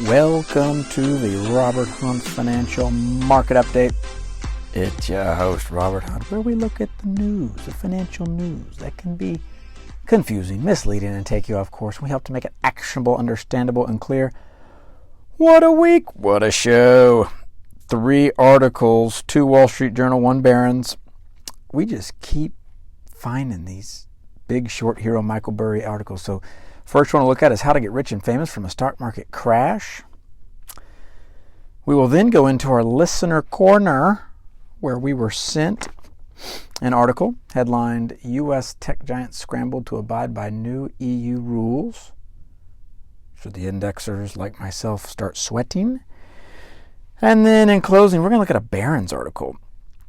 Welcome to the Robert Hunt Financial Market Update. It's your host, Robert Hunt, where we look at the news, the financial news that can be confusing, misleading, and take you off course. We help to make it actionable, understandable, and clear. What a week! What a show! 3 articles, 2 Wall Street Journal, 1 Barron's. We just keep finding these big short hero Michael Burry articles. So first one to look at is how to get rich and famous from a stock market crash. We will then go into our listener corner, where we were sent an article headlined, U.S. Tech Giants Scrambled to Abide by New EU Rules. Should the indexers like myself start sweating? And then in closing, we're going to look at a Barron's article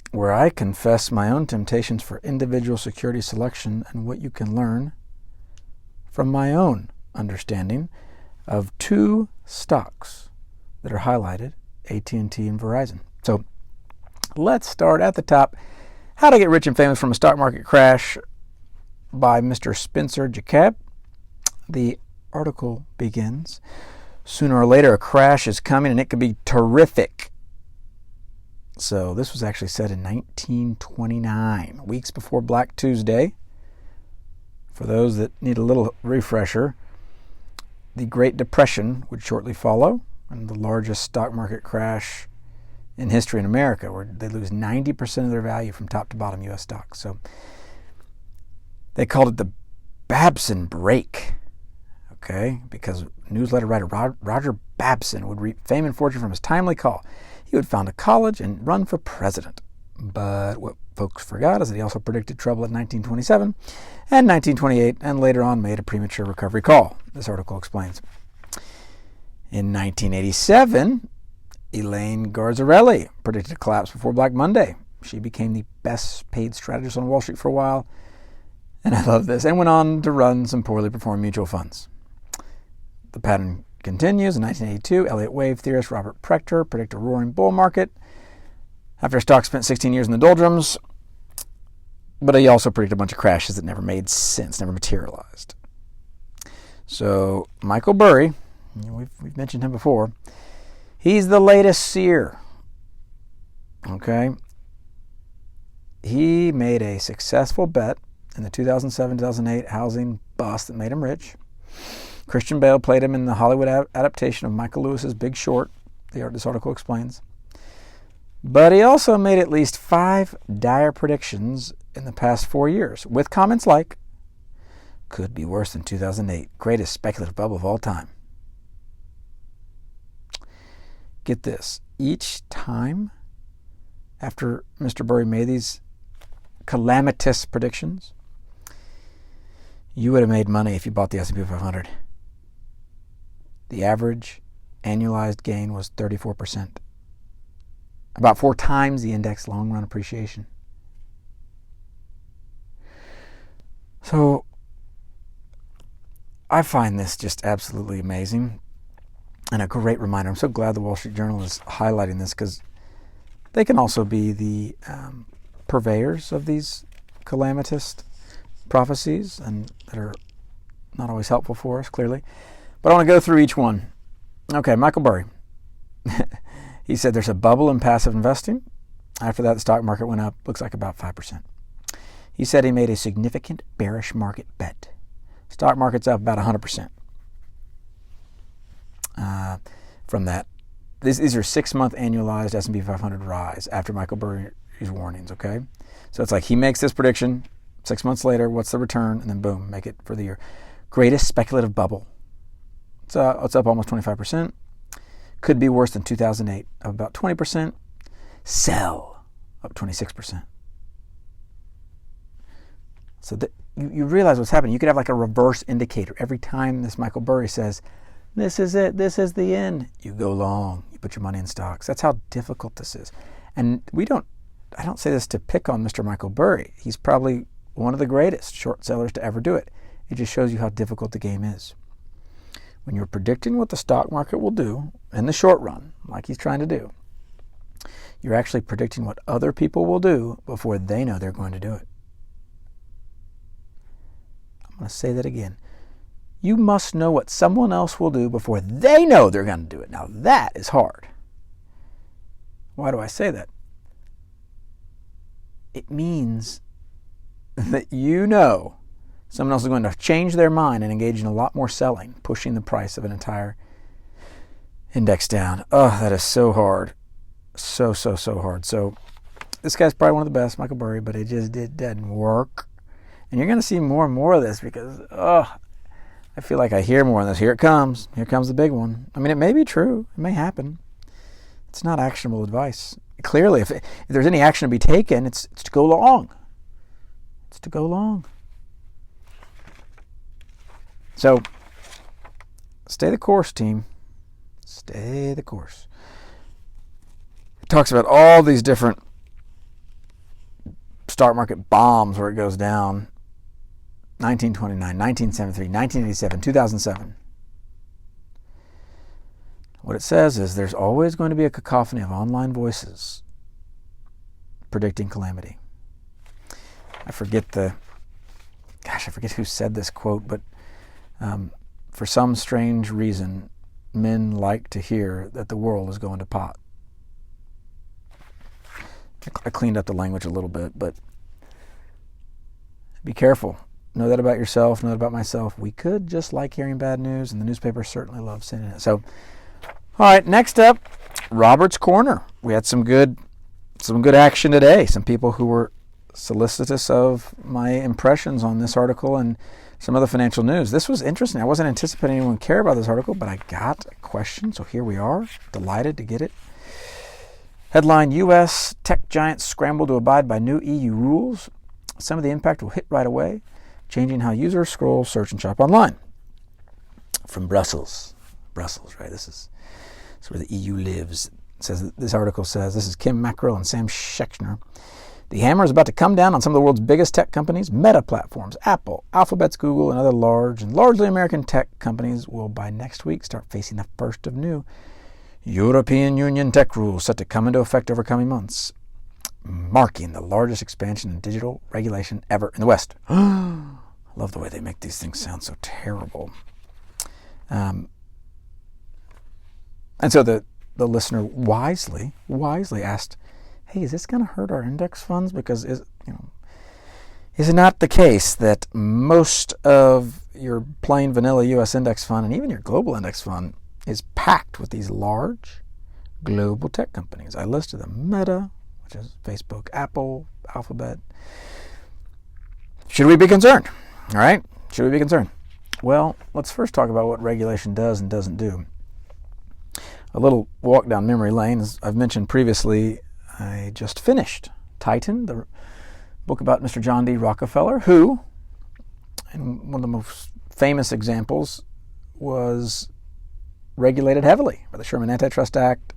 where I confess my own temptations for individual security selection and what you can learn from my own understanding of 2 stocks that are highlighted, AT&T and Verizon. So let's start at the top. How to Get Rich and Famous from a Stock Market Crash by Mr. Spencer Jakab. The article begins, sooner or later a crash is coming and it could be terrific. So this was actually said in 1929, weeks before Black Tuesday. For those that need a little refresher, the Great Depression would shortly follow, and the largest stock market crash in history in America, where they lose 90% of their value from top to bottom U.S. stocks. So they called it the Babson break, okay? Because newsletter writer Roger Babson would reap fame and fortune from his timely call. He would found a college and run for president. But what folks forgot is that he also predicted trouble in 1927 and 1928, and later on made a premature recovery call. This article explains. In 1987, Elaine Garzarelli predicted a collapse before Black Monday. She became the best paid strategist on Wall Street for a while, and I love this, and went on to run some poorly performing mutual funds. The pattern continues. In 1982, Elliott Wave theorist Robert Prechter predicted a roaring bull market after a stock spent 16 years in the doldrums, but he also predicted a bunch of crashes that never made sense, never materialized. So Michael Burry, we've mentioned him before, he's the latest seer. Okay? He made a successful bet in the 2007-2008 housing bust that made him rich. Christian Bale played him in the Hollywood adaptation of Michael Lewis's Big Short, this article explains. But he also made at least 5 dire predictions in the past 4 years, with comments like, could be worse than 2008, greatest speculative bubble of all time. Get this, each time after Mr. Burry made these calamitous predictions, you would have made money if you bought the S&P 500. The average annualized gain was 34%. About 4 times the index long-run appreciation. So I find this just absolutely amazing and a great reminder. I'm so glad the Wall Street Journal is highlighting this, because they can also be the purveyors of these calamitous prophecies, and that are not always helpful for us, clearly. But I want to go through each one. Okay, Michael Burry. He said there's a bubble in passive investing. After that, the stock market went up, looks like about 5%. He said he made a significant bearish market bet. Stock market's up about 100%. From that, these are 6-month annualized S&P 500 rise after Michael Burry's warnings, okay? So it's like he makes this prediction, 6 months later, what's the return? And then boom, make it for the year. Greatest speculative bubble. It's up almost 25%. Could be worse than 2008, up about 20%. Sell, up 26%. So you realize what's happening. You could have like a reverse indicator. Every time this Michael Burry says, this is it, this is the end, you go long, you put your money in stocks. That's how difficult this is. And I don't say this to pick on Mr. Michael Burry. He's probably one of the greatest short sellers to ever do it. It just shows you how difficult the game is. When you're predicting what the stock market will do in the short run, like he's trying to do, you're actually predicting what other people will do before they know they're going to do it. I'm going to say that again. You must know what someone else will do before they know they're going to do it. Now that is hard. Why do I say that? It means that you know someone else is going to change their mind and engage in a lot more selling, pushing the price of an entire index down. Oh, that is so hard. So hard. So this guy's probably one of the best, Michael Burry, but it didn't work. And you're going to see more and more of this because, I feel like I hear more of this. Here it comes. Here comes the big one. I mean, it may be true. It may happen. It's not actionable advice. Clearly, if there's any action to be taken, it's to go long. It's to go long. So, stay the course, team. Stay the course. It talks about all these different stock market bombs where it goes down. 1929, 1973, 1987, 2007. What it says is there's always going to be a cacophony of online voices predicting calamity. I forget who said this quote, but for some strange reason, men like to hear that the world is going to pot. I cleaned up the language a little bit, but be careful. Know that about yourself, know that about myself. We could just like hearing bad news, and the newspaper certainly loves sending it. So, all right, next up, Robert's Corner. We had some good action today. Some people who were solicitous of my impressions on this article and some other financial news. This was interesting. I wasn't anticipating anyone would care about this article, but I got a question, so here we are. Delighted to get it. Headline, U.S. tech giants scramble to abide by new EU rules. Some of the impact will hit right away, changing how users scroll, search, and shop online. From Brussels, right? This is where the EU lives. This article says, this is Kim Mackrell and Sam Schechner. The hammer is about to come down on some of the world's biggest tech companies. Meta platforms, Apple, Alphabet's Google, and other large and largely American tech companies will by next week start facing the first of new European Union tech rules set to come into effect over coming months, marking the largest expansion in digital regulation ever in the West. I love the way they make these things sound so terrible. And so the listener wisely asked, hey, is this going to hurt our index funds? Because is it not the case that most of your plain vanilla U.S. index fund and even your global index fund is packed with these large global tech companies? I listed them. Meta, which is Facebook, Apple, Alphabet. Should we be concerned? All right, should we be concerned? Well, let's first talk about what regulation does and doesn't do. A little walk down memory lane. As I've mentioned previously, I just finished Titan, the book about Mr. John D. Rockefeller, who, and one of the most famous examples, was regulated heavily by the Sherman Antitrust Act.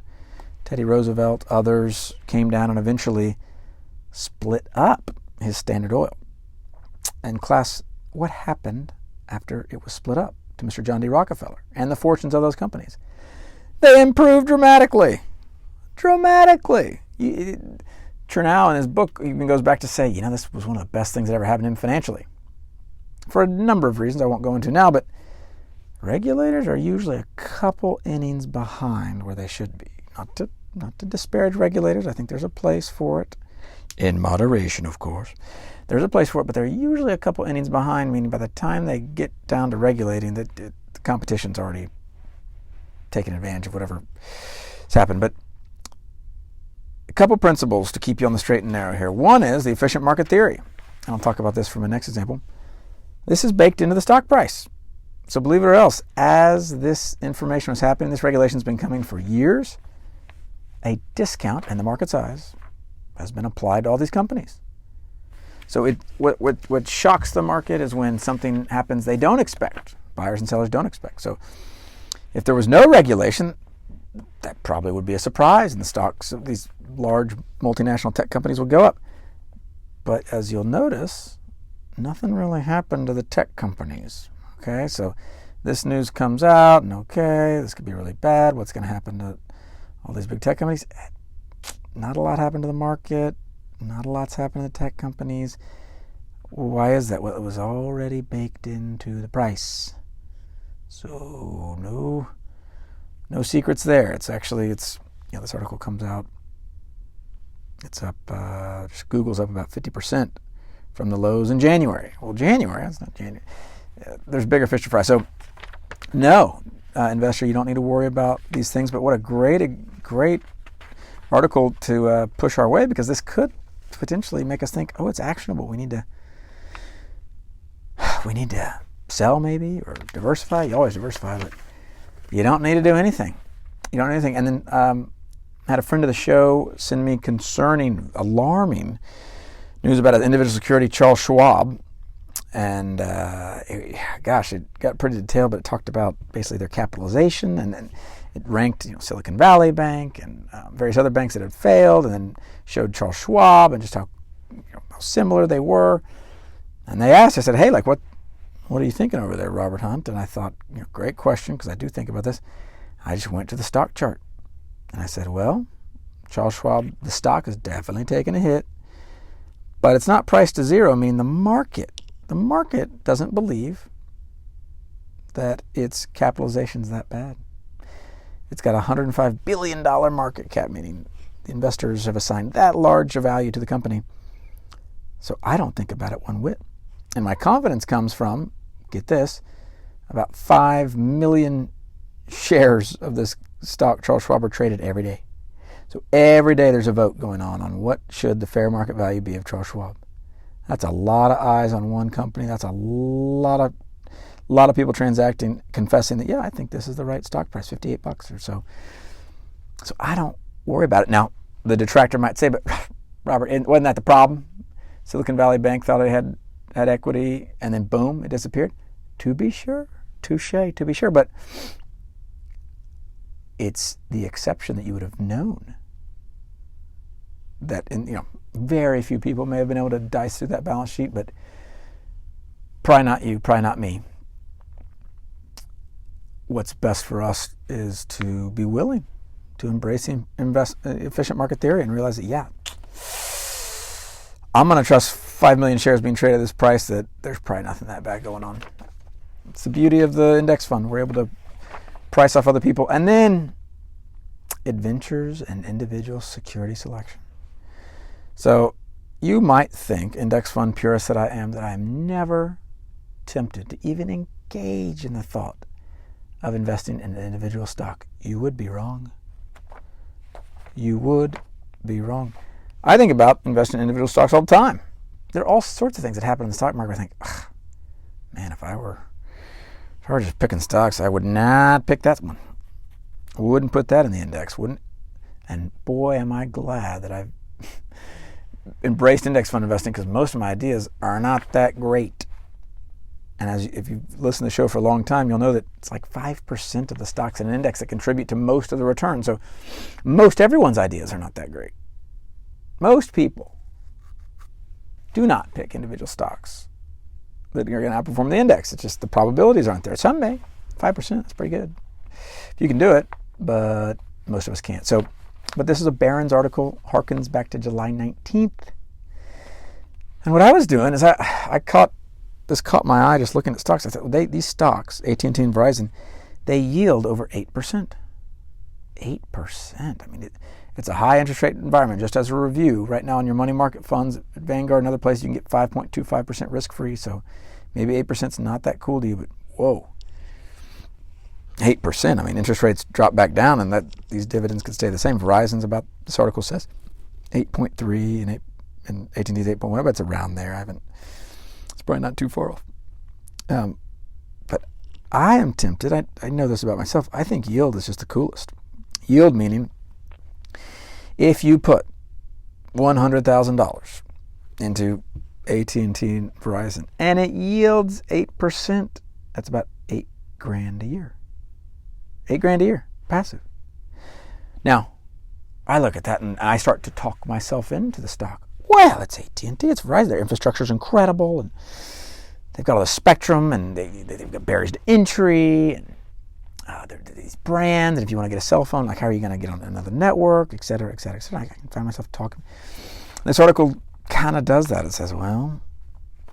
Teddy Roosevelt, others came down and eventually split up his Standard Oil. And class, what happened after it was split up to Mr. John D. Rockefeller and the fortunes of those companies? They improved dramatically. Chernow in his book even goes back to say, this was one of the best things that ever happened to him financially. For a number of reasons I won't go into now, but regulators are usually a couple innings behind where they should be. Not to disparage regulators. I think there's a place for it. In moderation, of course. There's a place for it, but they're usually a couple innings behind, meaning by the time they get down to regulating, the competition's already taken advantage of whatever has happened. But a couple principles to keep you on the straight and narrow here. One is the efficient market theory. And I'll talk about this from my next example. This is baked into the stock price. So believe it or else, as this information was happening, this regulation has been coming for years, a discount in the market size has been applied to all these companies. So what shocks the market is when something happens they don't expect, buyers and sellers don't expect. So if there was no regulation, that probably would be a surprise, and the stocks of these large multinational tech companies would go up. But as you'll notice, nothing really happened to the tech companies. Okay, so this news comes out, and okay, this could be really bad. What's going to happen to all these big tech companies? Not a lot happened to the market. Not a lot's happened to the tech companies. Why is that? Well, it was already baked into the price. So no secrets there. It's this article comes out. It's up. Just Google's up about 50% from the lows in January. Well, January, that's not January. There's bigger fish to fry. So no, investor, you don't need to worry about these things. But what a great article to push our way, because this could potentially make us think, oh, it's actionable. We need to sell maybe or diversify. You always diversify, but you don't need to do anything. You don't need anything. And then I had a friend of the show send me concerning, alarming news about an individual security, Charles Schwab. And it got pretty detailed, but it talked about basically their capitalization, and then it ranked Silicon Valley Bank and various other banks that had failed, and then showed Charles Schwab and just how similar they were. And they asked, I said, hey, what are you thinking over there, Robert Hunt? And I thought, great question, because I do think about this. I just went to the stock chart and I said, well, Charles Schwab, the stock is definitely taking a hit, but it's not priced to zero. I mean, the market doesn't believe that its capitalization is that bad. It's got a $105 billion market cap, meaning the investors have assigned that large a value to the company. So I don't think about it one whit. And my confidence comes from, get this, about 5 million shares of this stock, Charles Schwab, are traded every day. So every day there's a vote going on what should the fair market value be of Charles Schwab. That's a lot of eyes on one company. That's a lot of people transacting, confessing that, yeah, I think this is the right stock price, $58 or so. So I don't worry about it. Now, the detractor might say, but Robert, wasn't that the problem? Silicon Valley Bank thought it had equity, and then boom, it disappeared. To be sure, touché, to be sure, but it's the exception that you would have known. That very few people may have been able to dice through that balance sheet, but probably not you, probably not me. What's best for us is to be willing to embrace efficient market theory and realize that, yeah, I'm going to trust 5 million shares being traded at this price, that there's probably nothing that bad going on. It's the beauty of the index fund. We're able to price off other people. And then adventures and individual security selection. So you might think, index fund purist that I am never tempted to even engage in the thought of investing in an individual stock. You would be wrong. You would be wrong. I think about investing in individual stocks all the time. There are all sorts of things that happen in the stock market. I think, man, if I were just picking stocks, I would not pick that one. Wouldn't put that in the index, wouldn't. And boy, am I glad that I've embraced index fund investing, because most of my ideas are not that great. And if you've listened to the show for a long time, you'll know that it's like 5% of the stocks in an index that contribute to most of the return. So most everyone's ideas are not that great. Most people do not pick individual stocks that are going to outperform the index. It's just the probabilities aren't there. Some may. 5%, that's pretty good. If you can do it, but most of us can't. So, but this is a Barron's article, harkens back to July 19th. And what I was doing is this caught my eye just looking at stocks. I thought, well, these stocks, AT&T and Verizon, they yield over 8%. 8%. I mean, it's a high interest rate environment. Just as a review, right now in your money market funds at Vanguard and other places, you can get 5.25% risk-free. So maybe 8% is not that cool to you, but whoa. 8%. I mean, interest rates drop back down, and these dividends could stay the same. Verizon's about, this article says, 8.3 and AT&T's 8.1. But it's around there. It's probably not too far off. But I am tempted. I know this about myself. I think yield is just the coolest. Yield meaning, if you put $100,000 into AT&T and Verizon and it yields 8%, that's about $8,000 a year. $8,000 a year, passive. Now, I look at that and I start to talk myself into the stock. Well, it's AT&T, it's Verizon. Their infrastructure is incredible, and they've got all the spectrum, and they've got barriers to entry, and these brands. And if you want to get a cell phone, like how are you going to get on another network, et cetera, et cetera, et cetera. I can find myself talking. This article kind of does that. It says, well,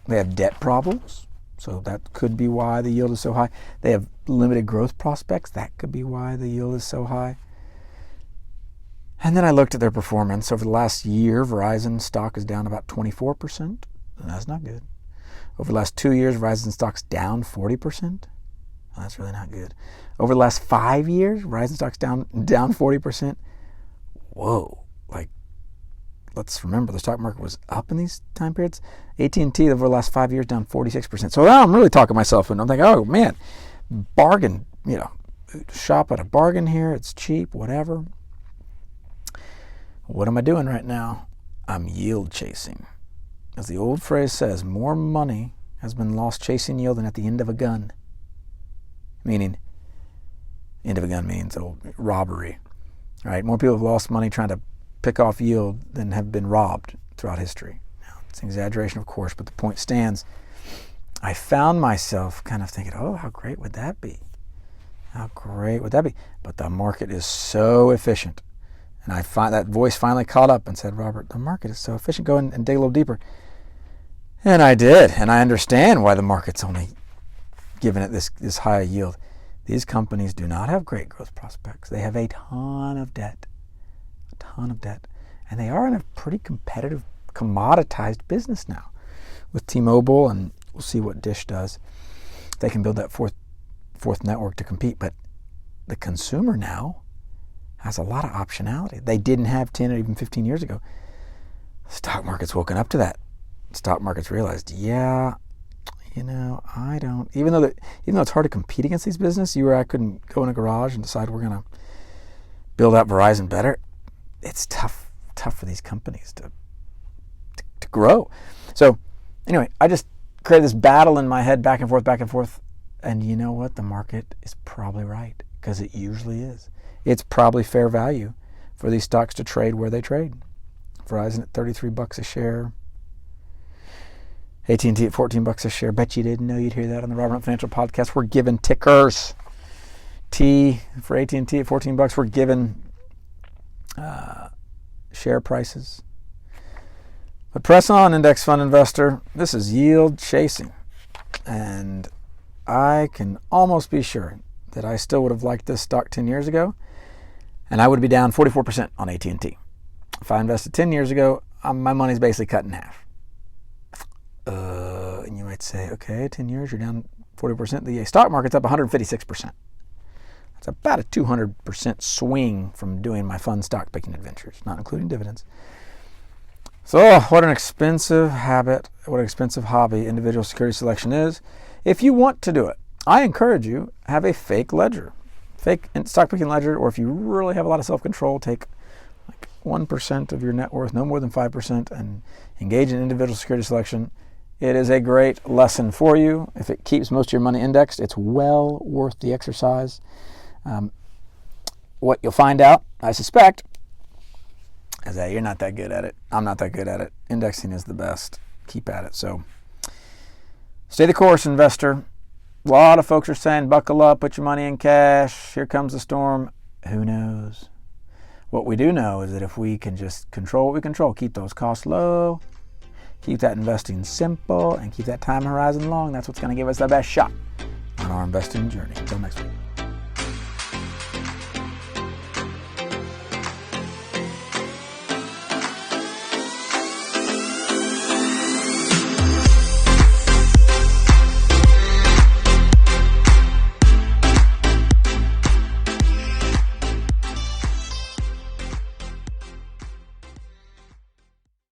they have debt problems, So that could be why the yield is so high. They have limited growth prospects. That could be why the yield is so high. And then I looked at their performance. Over the last year, Verizon stock is down about 24%. That's not good. Over the last 2 years, Verizon stock's down 40%. That's really not good. Over the last 5 years, Verizon stock's down 40%. Whoa. Let's remember the stock market was up in these time periods. AT&T over the last 5 years down 46%. So now I'm really talking myself and I'm thinking, oh man, bargain, shop at a bargain here. It's cheap, whatever. What am I doing right now? I'm yield chasing. As the old phrase says, more money has been lost chasing yield than at the end of a gun. Meaning, end of a gun means robbery. Right? More people have lost money trying to pick off yield than have been robbed throughout history. Now, it's an exaggeration, of course, but the point stands. I found myself kind of thinking, oh, how great would that be? How great would that be? But the market is so efficient. And I find that voice finally caught up and said, Robert, the market is so efficient. Go and dig a little deeper. And I did. And I understand why the market's only given it this high yield. These companies do not have great growth prospects. They have a ton of debt. And they are in a pretty competitive, commoditized business now with T-Mobile, and we'll see what Dish does. They can build that fourth network to compete, but the consumer now has a lot of optionality. They didn't have 10 or even 15 years ago. The stock market's woken up to that. The stock market's realized, I don't, even though it's hard to compete against these businesses, you or I couldn't go in a garage and decide we're going to build out Verizon better. It's tough for these companies to grow. So anyway, I just created this battle in my head, back and forth. And you know what? The market is probably right, because it usually is. It's probably fair value for these stocks to trade where they trade. Verizon at $33 a share. AT&T at $14 a share. Bet you didn't know you'd hear that on the Robert Hunt Financial Podcast. We're giving tickers. T for AT&T at $14. We're giving share prices. But press on, index fund investor. This is yield chasing. And I can almost be sure that I still would have liked this stock 10 years ago, and I would be down 44% on AT&T. If I invested 10 years ago, my money's basically cut in half. And you might say, okay, 10 years, you're down 40%. The stock market's up 156%. It's about a 200% swing from doing my fun stock picking adventures, not including dividends. So, what an expensive habit, what an expensive hobby individual security selection is. If you want to do it, I encourage you, have a fake ledger, fake stock picking ledger, or if you really have a lot of self-control, take like 1% of your net worth, no more than 5%, and engage in individual security selection. It is a great lesson for you. If it keeps most of your money indexed, it's well worth the exercise. What you'll find out, I suspect, is that you're not that good at it. I'm not that good at it. Indexing is the best. Keep at it. So stay the course, investor. A lot of folks are saying, buckle up, put your money in cash. Here comes the storm. Who knows? What we do know is that if we can just control what we control, keep those costs low, keep that investing simple, and keep that time horizon long, that's what's going to give us the best shot on our investing journey. Until next week.